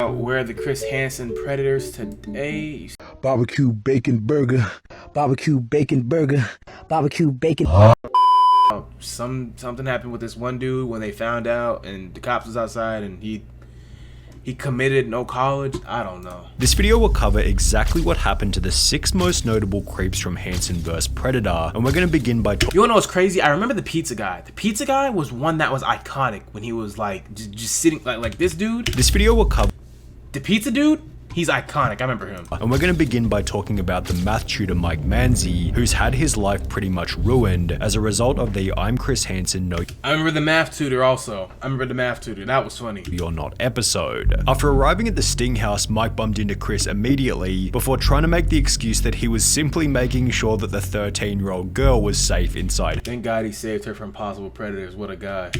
out where the Chris Hansen Predators today. Barbecue bacon burger, barbecue bacon burger, barbecue bacon. Something happened with this one dude when they found out, and the cops was outside, and he committed no college. I don't know. This video will cover exactly what happened to the 6 most notable creeps from Hansen vs Predator, and we're gonna begin by You wanna know what's crazy? I remember the pizza guy. The pizza guy was one that was iconic when he was like just sitting like this dude. This video will cover the pizza dude. He's iconic, I remember him. And we're going to begin by talking about the math tutor Mike Manzi, who's had his life pretty much ruined as a result of the I'm Chris Hansen No I remember the math tutor also. I remember the math tutor, that was funny. You're Not episode. After arriving at the Sting house, Mike bumped into Chris immediately before trying to make the excuse that he was simply making sure that the 13-year-old girl was safe inside. Thank God he saved her from possible predators, what a guy.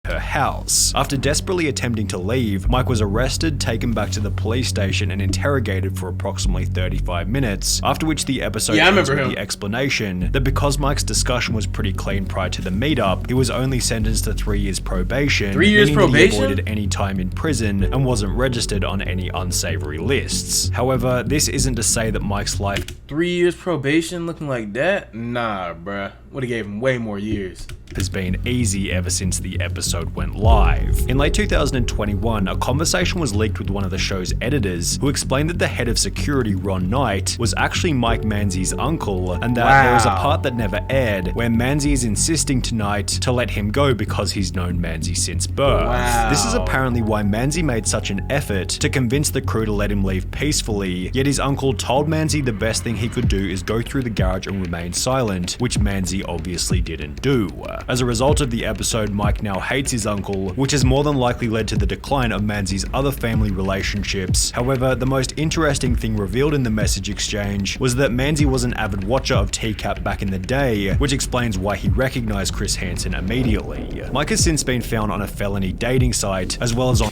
Her house. After desperately attempting to leave, Mike was arrested, taken back to the police station, and interrogated for approximately 35 minutes, after which the episode ends with the explanation that because Mike's discussion was pretty clean prior to the meetup, he was only sentenced to 3 years probation, 3 years probation? He avoided any time in prison and wasn't registered on any unsavory lists. However, this isn't to say that Mike's life 3 years probation looking like that? Nah, bruh. Would've gave him way more years. Has been easy ever since the episode went live. In late 2021, a conversation was leaked with one of the show's editors who explained that the head of security, Ron Knight, was actually Mike Manzi's uncle, and that there is a part that never aired where Manzi is insisting to Knight to let him go because he's known Manzi since birth. This is apparently why Manzi made such an effort to convince the crew to let him leave peacefully, yet his uncle told Manzi the best thing he could do is go through the garage and remain silent, which Manzi obviously didn't do. As a result of the episode, Mike now hates his uncle, which has more than likely led to the decline of Manzi's other family relationships. However, the most interesting thing revealed in the message exchange was that Manzi was an avid watcher of TCAP back in the day, which explains why he recognized Chris Hansen immediately. Mike has since been found on a felony dating site, as well as on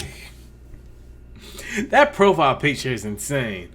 that profile picture is insane.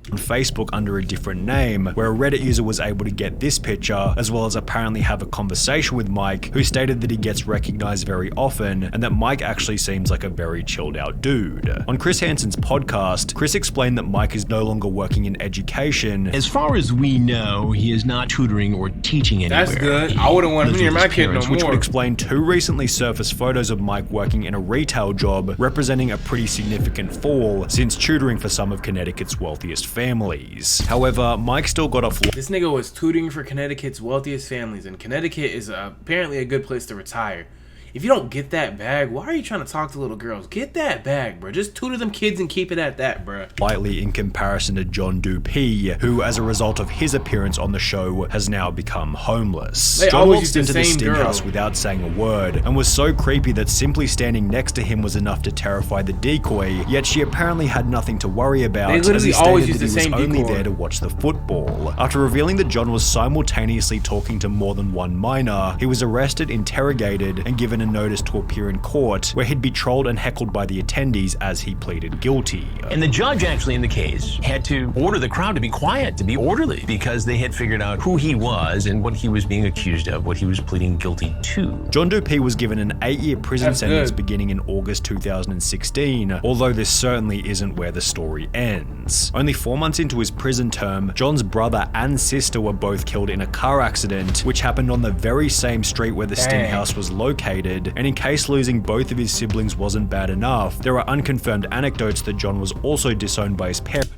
On Facebook under a different name, where a Reddit user was able to get this picture, as well as apparently have a conversation with Mike, who stated that he gets recognized very often, and that Mike actually seems like a very chilled out dude. On Chris Hansen's podcast, Chris explained that Mike is no longer working in education. As far as we know, he is not tutoring or teaching anywhere. That's good. I wouldn't want him near my kid no more. Which would explain 2 recently surfaced photos of Mike working in a retail job, representing a pretty significant fall since tutoring for some of Connecticut's wealthiest families. However, Mike still got off. This nigga was tutoring for Connecticut's wealthiest families, and Connecticut is apparently a good place to retire. If you don't get that bag, why are you trying to talk to little girls? Get that bag, bro. Just tutor them kids and keep it at that, bro. Lightly in comparison to John Dupee, who, as a result of his appearance on the show, has now become homeless. John walked into the Sting house without saying a word, and was so creepy that simply standing next to him was enough to terrify the decoy, yet she apparently had nothing to worry about, as he stated that he was only there to watch the football. After revealing that John was simultaneously talking to more than one minor, he was arrested, interrogated, and given a notice to appear in court, where he'd be trolled and heckled by the attendees as he pleaded guilty. And the judge actually in the case had to order the crowd to be quiet, to be orderly, because they had figured out who he was and what he was being accused of, what he was pleading guilty to. John Dupee was given an 8-year prison sentence beginning in August 2016, although this certainly isn't where the story ends. Only 4 months into his prison term, John's brother and sister were both killed in a car accident, which happened on the very same street where the Sting house was located. And in case losing both of his siblings wasn't bad enough, there are unconfirmed anecdotes that John was also disowned by his parents.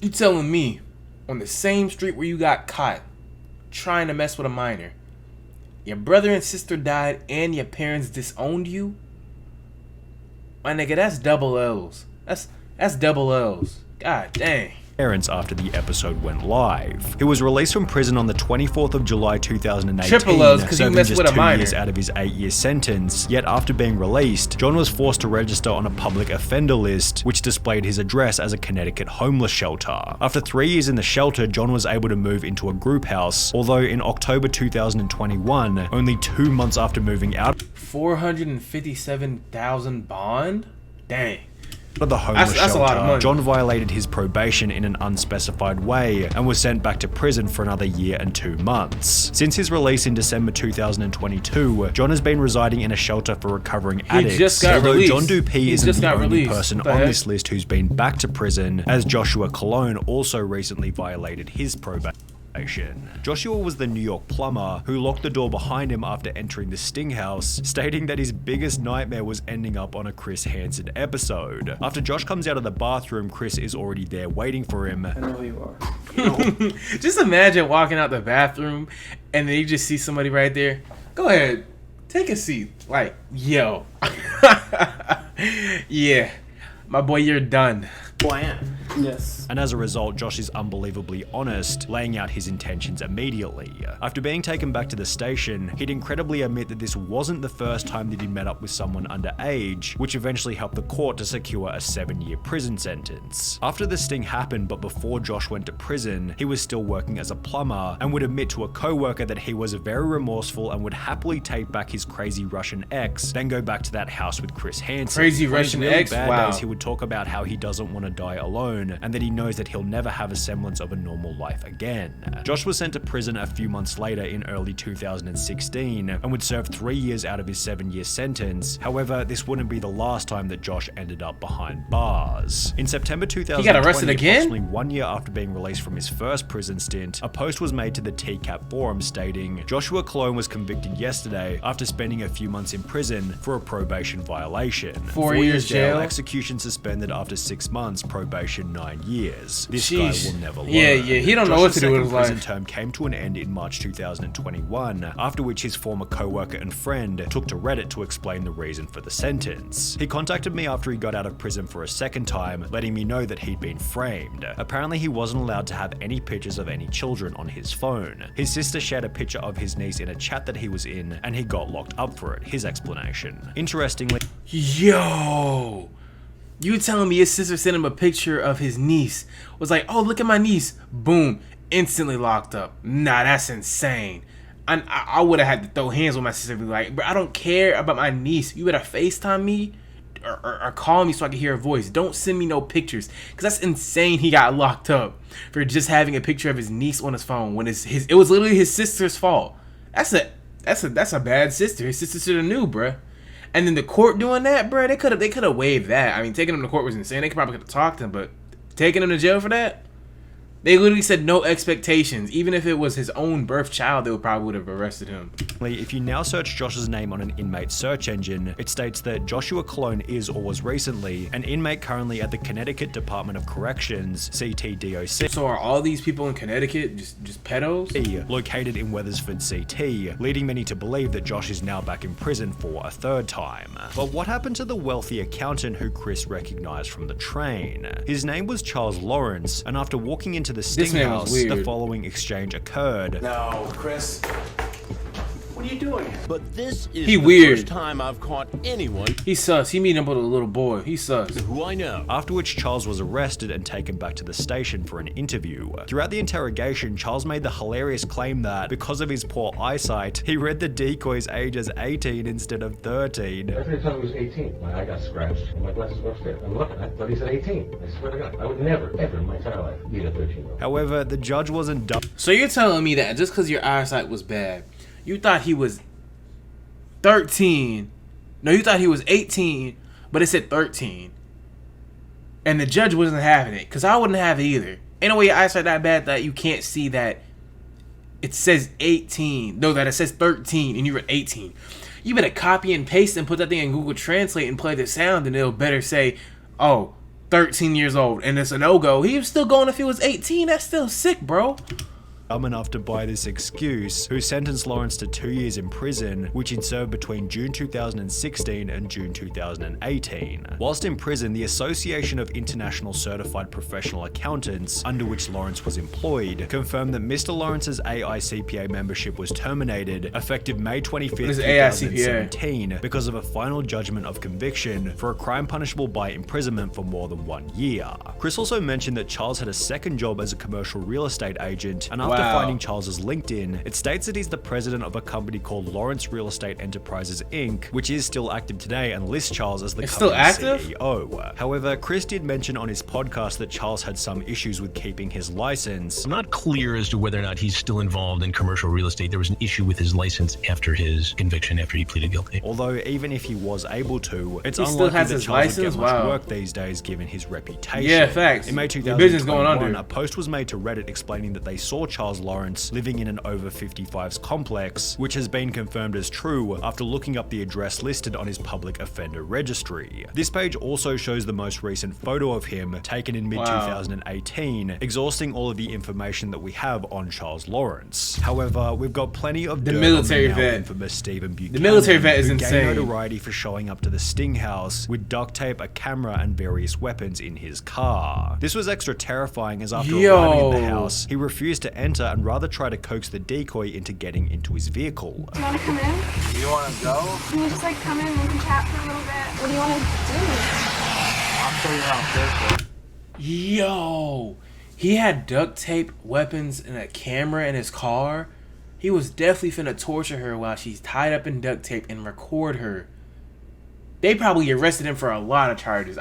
You telling me, on the same street where you got caught, trying to mess with a minor, your brother and sister died and your parents disowned you? My nigga, that's double L's. That's double L's. God dang. After the episode went live. He was released from prison on the 24th of July 2018, serving just 2 years out of his 8-year sentence. Yet after being released, John was forced to register on a public offender list, which displayed his address as a Connecticut homeless shelter. After 3 years in the shelter, John was able to move into a group house, although in October 2021, only 2 months after moving out, 457,000 bond? Dang. of the homeless That's a lot of shelter, money. John violated his probation in an unspecified way and was sent back to prison for another year and 2 months. Since his release in December 2022, John has been residing in a shelter for recovering addicts. just got although released. John Dupee isn't just the got only released. person What the on heck? this list who's been back to prison, as Joshua Cologne also recently violated his probation. Joshua was the New York plumber who locked the door behind him after entering the Sting house, stating that his biggest nightmare was ending up on a Chris Hansen episode. After Josh comes out of the bathroom, Chris is already there waiting for him. I know who you are. Just imagine walking out the bathroom and then you just see somebody right there. Go ahead, take a seat. Like, yo. Yeah, my boy, you're done. Bland. Yes. And as a result, Josh is unbelievably honest, laying out his intentions immediately. After being taken back to the station, he'd incredibly admit that this wasn't the first time that he'd met up with someone underage, which eventually helped the court to secure a 7-year prison sentence. After the sting happened, but before Josh went to prison, he was still working as a plumber and would admit to a co-worker that he was very remorseful and would happily take back his crazy Russian ex, then go back to that house with Chris Hansen. Crazy On his Russian really ex? bad Wow. days, he would talk about how he doesn't want to die alone and that he knows that he'll never have a semblance of a normal life again. Josh was sent to prison a few months later in early 2016 and would serve 3 years out of his 7-year sentence. However, this wouldn't be the last time that Josh ended up behind bars. In September 2020, He got arrested again? approximately 1 year after being released from his first prison stint, a post was made to the TCAP forum stating, "Joshua Cologne was convicted yesterday after spending a few months in prison for a probation violation. 4 years jail. Execution suspended after 6 months, probation 9 years. This Sheesh. guy will never learn." Yeah, he don't know what to do with his Josh's second prison life. term came to an end in March 2021, after which his former co-worker and friend took to Reddit to explain the reason for the sentence. He contacted me after he got out of prison for a second time, letting me know that he'd been framed. Apparently he wasn't allowed to have any pictures of any children on his phone. His sister shared a picture of his niece in a chat that he was in, and he got locked up for it, his explanation. Interestingly, Yo, you telling me his sister sent him a picture of his niece, was like, oh, look at my niece, boom, instantly locked up. Nah, that's insane. I would have had to throw hands with my sister and be like, bro, I don't care about my niece. You better FaceTime me or call me so I can hear her voice. Don't send me no pictures, because that's insane. He got locked up for just having a picture of his niece on his phone when it was literally his sister's fault. That's a bad sister. His sister should have knew, bruh. And then the court doing that, bruh, they could have waived that. I mean, taking him to court was insane. They probably could have talked to him, but taking him to jail for that? They literally said no expectations. Even if it was his own birth child, they would have arrested him. if you now search Josh's name on an inmate search engine, it states that Joshua Cologne is or was recently an inmate currently at the Connecticut Department of Corrections, CTDOC. So are all these people in Connecticut just pedos? Located in Wethersford, CT, leading many to believe that Josh is now back in prison for a third time. But what happened to the wealthy accountant who Chris recognized from the train? His name was Charles Lawrence, and after walking into the Sting man was house, weird. the following exchange occurred. No, Chris. What are you doing? But this is He the weird. first time I've caught anyone He sus. He meeting up with a little boy. He sus. who I know. After which Charles was arrested and taken back to the station for an interview. Throughout the interrogation, Charles made the hilarious claim that, because of his poor eyesight, he read the decoy's age as 18 instead of 13. Every time he was 18, my eye got scratched and my glasses were upstairs. I'm looking, I thought he said 18. I swear to God, I would never, ever in my entire life meet a 13-year-old. However, the judge wasn't done. So you're telling me that just because your eyesight was bad, you thought he was 13. No, you thought he was 18, but it said 13. And the judge wasn't having it, because I wouldn't have it either. Ain't no way your eyesight that bad that you can't see that it says 18. No, that it says 13 and you were 18. You better copy and paste and put that thing in Google Translate and play the sound, and it'll better say, oh, 13 years old. And it's a no-go. He was still going if he was 18. That's still sick, bro. Dumb enough to buy this excuse, who sentenced Lawrence to 2 years in prison, which he'd served between June 2016 and June 2018. Whilst in prison, the Association of International Certified Professional Accountants, under which Lawrence was employed, confirmed that Mr. Lawrence's AICPA membership was terminated effective May 25th, is AICPA? 2017 because of a final judgment of conviction for a crime punishable by imprisonment for more than 1 year. Chris also mentioned that Charles had a second job as a commercial real estate agent, and after After finding Charles's LinkedIn, it states that he's the president of a company called Lawrence Real Estate Enterprises Inc., which is still active today and lists Charles as the company's CEO. However, Chris did mention on his podcast that Charles had some issues with keeping his license. I'm not clear as to whether or not he's still involved in commercial real estate. There was an issue with his license after his conviction, after he pleaded guilty. Although even if he was able to, it's He still unlikely has that his Charles would license? get much Wow. work these days given his reputation. Yeah, facts. In May Your business going 2021, under. a post was made to Reddit explaining that they saw Charles Lawrence living in an over 55s complex, which has been confirmed as true after looking up the address listed on his public offender registry. This page also shows the most recent photo of him taken in mid-2018, exhausting all of the information that we have on Charles Lawrence. However, we've got plenty of dirt military on the now vet. infamous Stephen Buchanan, The military vet is who insane. gained notoriety for showing up to the Sting house with duct tape, a camera, and various weapons in his car. This was extra terrifying as after arriving at the house, he refused to enter and rather tried to coax the decoy into getting into his vehicle. Do you want to come in? You want to go? Can you just like come in and we can chat for a little bit? What do you want to do? I'll show you how careful. Yo, he had duct tape, weapons, and a camera in his car. He was definitely finna torture her while she's tied up in duct tape and record her. They probably arrested him for a lot of charges.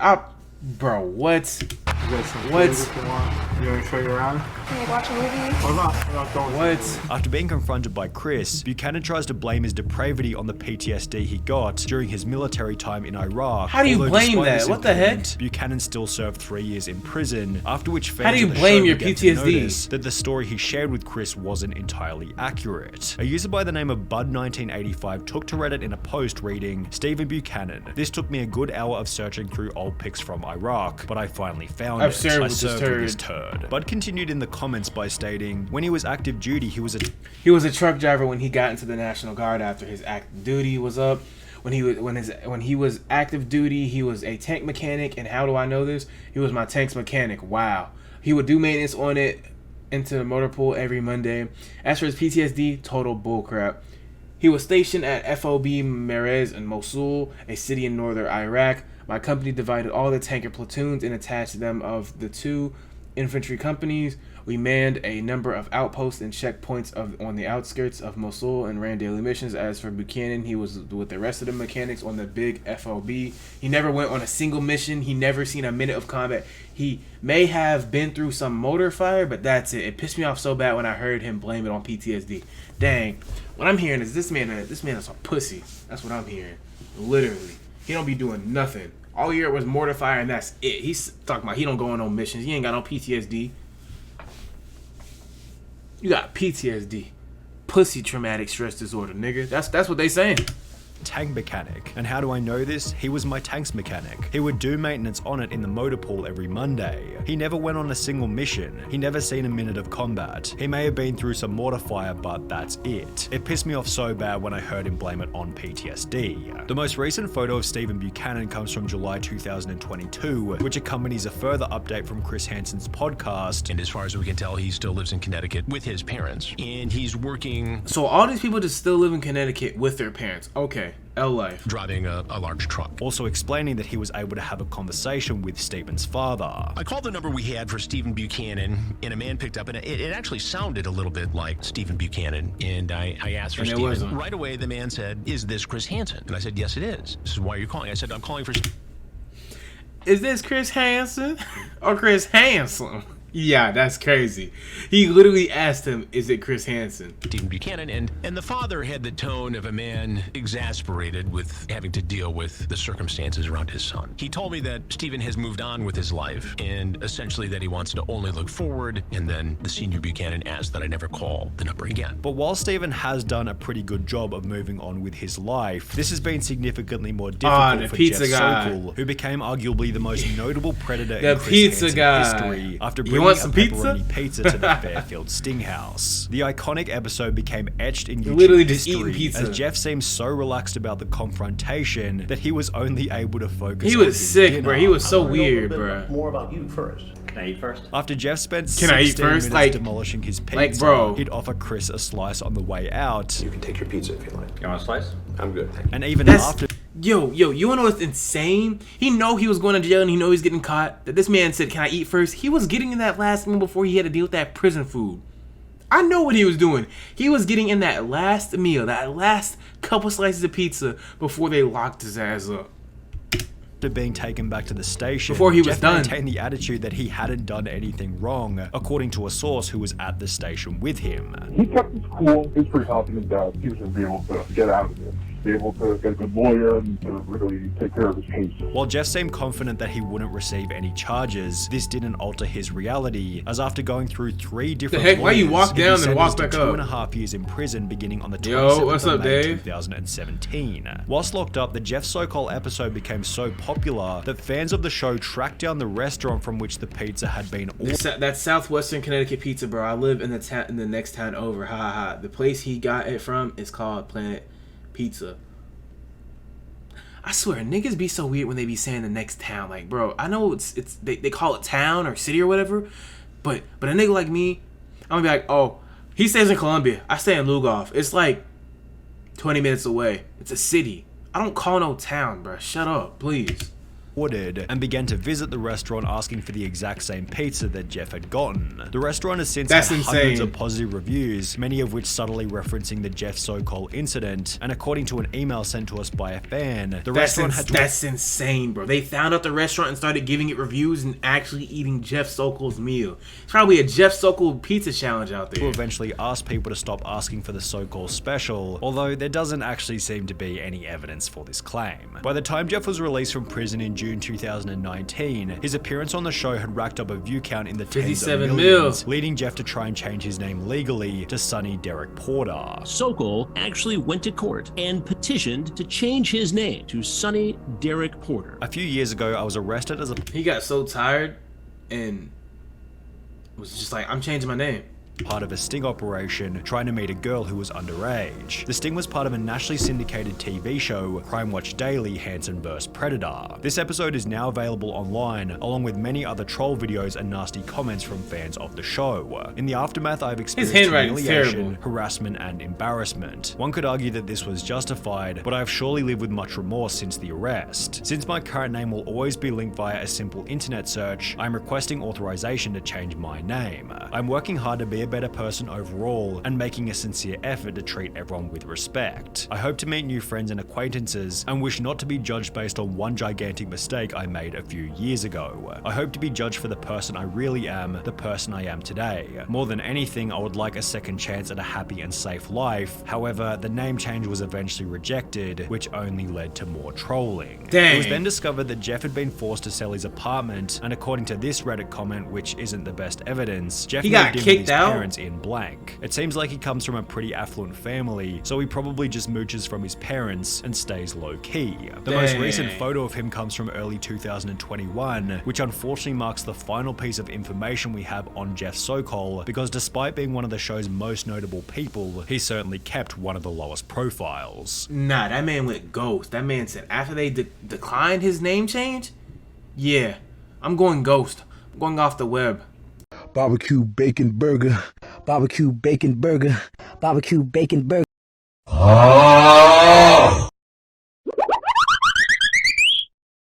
Bro, what? You got some What? food if you want. You want to show you around? Can we watch a movie? Hold on. We're not going. What? After being confronted by Chris, Buchanan tries to blame his depravity on the PTSD he got during his military time in Iraq. How do you Although blame despite that? this What the heck? impairment, Buchanan still served 3 years in prison, after which fans How do you of the blame show your began to PTSD? notice that the story he shared with Chris wasn't entirely accurate. A user by the name of Bud1985 took to Reddit in a post reading, "Stephen Buchanan. This took me a good hour of searching through old pics from Iraq, but I finally found I've it. served I with this served with this turd." turd." Bud continued in the comments by stating, "When he was active duty, he was a He was a truck driver when he got into the National Guard after his active duty was up. When he was active duty, he was a tank mechanic. And how do I know this? He was my tank's mechanic. Wow. He would do maintenance on it into the motor pool every Monday. As for his PTSD, total bullcrap. He was stationed at FOB Merez in Mosul, a city in northern Iraq. My company divided all the tanker platoons and attached them of the two infantry companies. We manned a number of outposts and checkpoints on the outskirts of Mosul and ran daily missions. As for Buchanan, he was with the rest of the mechanics on the big FOB. He never went on a single mission. He never seen a minute of combat. He may have been through some motor fire, but that's it. It pissed me off so bad when I heard him blame it on PTSD. Dang. What I'm hearing is this man is a pussy. That's what I'm hearing. Literally. He don't be doing nothing. All year was mortar fire and that's it. He's talking about he don't go on no missions. He ain't got no PTSD. You got PTSD. Pussy traumatic stress disorder, nigga. That's what they saying. tank mechanic. And how do I know this? He was my tank's mechanic. He would do maintenance on it in the motor pool every Monday. He never went on a single mission. He never seen a minute of combat. He may have been through some mortar fire, but that's it. It pissed me off so bad when I heard him blame it on PTSD. The most recent photo of Stephen Buchanan comes from July 2022, which accompanies a further update from Chris Hansen's podcast. And as far as we can tell, he still lives in Connecticut with his parents. And he's working... So all these people just still live in Connecticut with their parents. Okay. L life. Driving a large truck. Also explaining that he was able to have a conversation with Stephen's father. I called the number we had for Stephen Buchanan, and a man picked up, and it actually sounded a little bit like Stephen Buchanan. And I asked for Stephen. Wasn't. Right away, the man said, "Is this Chris Hansen?" And I said, "Yes, it is. This is why you're calling." I said, "I'm calling for..." Is this Chris Hansen or Chris Handsome? Yeah, that's crazy. He literally asked him, is it Chris Hansen? Stephen Buchanan, and the father had the tone of a man exasperated with having to deal with the circumstances around his son. He told me that Stephen has moved on with his life, and essentially that he wants to only look forward, and then the senior Buchanan asked that I never call the number again. But while Stephen has done a pretty good job of moving on with his life, this has been significantly more difficult for pizza Jeff guy. Sokol, who became arguably the most notable predator The in Chris pizza Hansen guy. history after You bringing want a some pizza? pepperoni pizza to the Fairfield Sting House. The iconic episode became etched in YouTube Literally just history eating pizza. as Jeff seemed so relaxed about the confrontation that he was only able to focus He on was his sick, dinner. bro. He was so I wanna know a weird, little bro. bit more about you first. Can I eat first? After Jeff spent Can I eat 16 first? minutes Like- demolishing his pizza, like, bro. he'd offer Chris a slice on the way out. You can take your pizza if you like. You want a slice? I'm good, thank you. And even That's after yo, you wanna know what's insane? He know he was going to jail and he know he's getting caught. That this man said, "Can I eat first?" He was getting in that last meal before he had to deal with that prison food. I know what he was doing. He was getting in that last meal, that last couple slices of pizza before they locked his ass up. After being taken back to the station, before he was Jeff done, maintained the attitude that he hadn't done anything wrong, according to a source who was at the station with him. He kept his cool. He was pretty confident that he was going to be able to get out of this, be able to get a good lawyer and to really take care of his case. While Jeff seemed confident that he wouldn't receive any charges, this didn't alter his reality, as after going through 3 different lawyers, why you walk down and walk back up? 2.5 years in prison beginning on the 27th of May 2017. Whilst locked up, the Jeff Sokol episode became so popular that fans of the show tracked down the restaurant from which the pizza had been ordered. That's Southwestern Connecticut Pizza, bro. I live in the next town over. Ha ha ha. The place he got it from is called Planet Pizza. I swear, niggas be so weird when they be saying the next town. Like, bro, I know they call it town or city or whatever, but a nigga like me, I'm gonna be like, oh, he stays in Columbia, I stay in Lugoff. It's like 20 minutes away. It's a city. I don't call no town, bro. Shut up, please. Ordered and began to visit the restaurant asking for the exact same pizza that Jeff had gotten. The restaurant has since had hundreds of positive reviews, many of which subtly referencing the Jeff Sokol incident, and according to an email sent to us by a fan, the restaurant had to— That's insane, bro. They found out the restaurant and started giving it reviews and actually eating Jeff Sokol's meal. It's probably a Jeff Sokol pizza challenge out there. To eventually ask people to stop asking for the Sokol special, although there doesn't actually seem to be any evidence for this claim. By the time Jeff was released from prison in June 2019, his appearance on the show had racked up a view count in the tens of millions, leading Jeff to try and change his name legally to Sonny Derek Porter. Sokol actually went to court and petitioned to change his name to Sonny Derek Porter. A few years ago, I was arrested as a— He got so tired and was just like, I'm changing my name. Part of a sting operation trying to meet a girl who was underage. The sting was part of a nationally syndicated TV show, Crime Watch Daily, HANSEN vs. Predator. This episode is now available online, along with many other troll videos and nasty comments from fans of the show. In the aftermath, I've experienced humiliation, harassment, and embarrassment. One could argue that this was justified, but I have surely lived with much remorse since the arrest. Since my current name will always be linked via a simple internet search, I'm requesting authorization to change my name. I'm working hard to be a better person overall and making a sincere effort to treat everyone with respect. I hope to meet new friends and acquaintances and wish not to be judged based on one gigantic mistake I made a few years ago. I hope to be judged for the person I really am, the person I am today. More than anything, I would like a second chance at a happy and safe life. However, the name change was eventually rejected, which only led to more trolling. Dang. It was then discovered that Jeff had been forced to sell his apartment, and according to this Reddit comment, which isn't the best evidence, Jeff got moved in with kicked his out parents in blank. It seems like he comes from a pretty affluent family, so he probably just mooches from his parents and stays low-key. The most recent photo of him comes from early 2021, which unfortunately marks the final piece of information we have on Jeff Sokol, because despite being one of the show's most notable people, he certainly kept one of the lowest profiles. Nah, that man went ghost. That man said after they declined his name change, yeah, I'm going ghost. I'm going off the web. Barbecue bacon burger, barbecue bacon burger, barbecue bacon burger.